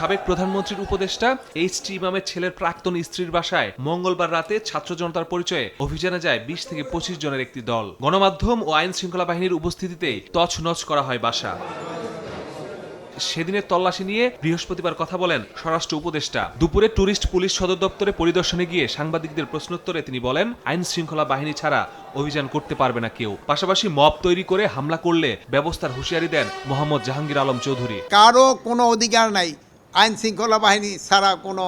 সাবেক প্রধানমন্ত্রীর উপদেষ্টা এইচ.টি. ইমামের ছেলের প্রাক্তন স্ত্রীর বাসায় মঙ্গলবার রাতে ছাত্র জনতার পরিচয়ে অভিযানে যায় 20 থেকে 25 জনের একটি দল। গণমাধ্যম ও আইন শৃঙ্খলা বাহিনীর উপস্থিতিতেই তছনছ করা হয় বাসা। সেদিনের তল্লাশি নিয়ে বৃহস্পতিবার কথা বলেন স্বরাষ্ট্র উপদেষ্টা। দুপুরে ট্যুরিস্ট পুলিশ সদর দপ্তরে পরিদর্শনে গিয়ে সাংবাদিকদের প্রশ্নোত্তরে তিনি বলেন, আইন শৃঙ্খলা বাহিনী ছাড়া অভিযান করতে পারবে না কেউ। পাশাপাশি মব তৈরি করে হামলা করলে ব্যবস্থার হুঁশিয়ারি দেন মোহাম্মদ জাহাঙ্গীর আলম চৌধুরী। কারো কোনো অধিকার নাই আইন শৃঙ্খলা বাহিনী ছাড়া কোনো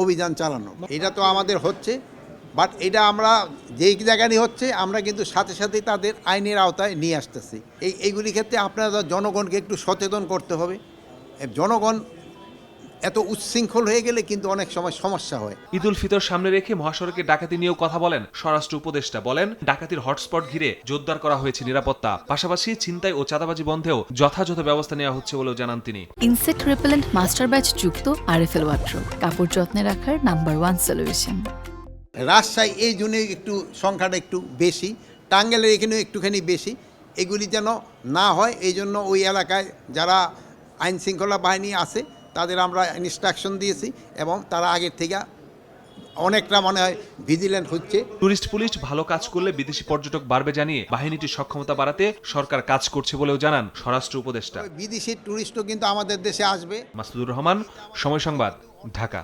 অভিযান চালানো। এটা তো আমাদের হচ্ছে, বাট এটা আমরা যেই জায়গায় হচ্ছে আমরা কিন্তু সাথে সাথেই তাদের আইনের আওতায় নিয়ে আসতেছি। এইগুলি ক্ষেত্রে আপনারা জনগণকে একটু সচেতন করতে হবে। জনগণ এত উচ্ছৃঙ্খল হয়ে গেলে কিন্তু অনেক সময় সমস্যা হয়। ঈদুল ফিতর সামনে রেখে মহাসড়কে ডাকাতি নিয়েও কথা বলেন স্বরাষ্ট্র উপদেষ্টা। বলেন, ডাকাতির হটস্পট ঘিরে জোরদার করা হয়েছে নিরাপত্তা, পাশাপাশি ছিনতাই ও চাঁদাবাজি বন্ধেও যথাযথ ব্যবস্থা নেওয়া হচ্ছে বলেও জানান তিনি। ইনসেক্ট রিপেলেন্ট মাস্টার ব্যাচ যুক্ত আরএফএল ওয়াট্রো, কাপড় যত্নে রাখার নাম্বার 1 সলিউশন। রাজশাহী এই জন্য একটু সংখ্যাটা একটু বেশি, টাঙ্গাইলের এখানেও একটুখানি বেশি। এগুলি যেন না হয় এই জন্য ওই এলাকায় যারা আইন শৃঙ্খলা বাহিনী আছে তাদের আমরা ইনস্ট্রাকশন দিয়েছি এবং তারা আগের থেকে অনেকটা মনে হয় ভিজিল্যান্ট হচ্ছে। টুরিস্ট পুলিশ ভালো কাজ করলে বিদেশি পর্যটক বাড়বে জানিয়ে বাহিনীটির সক্ষমতা বাড়াতে সরকার কাজ করছে বলেও জানান স্বরাষ্ট্র উপদেষ্টা। বিদেশি টুরিস্টও কিন্তু আমাদের দেশে আসবে। মাসুদুর রহমান, সময় সংবাদ, ঢাকা।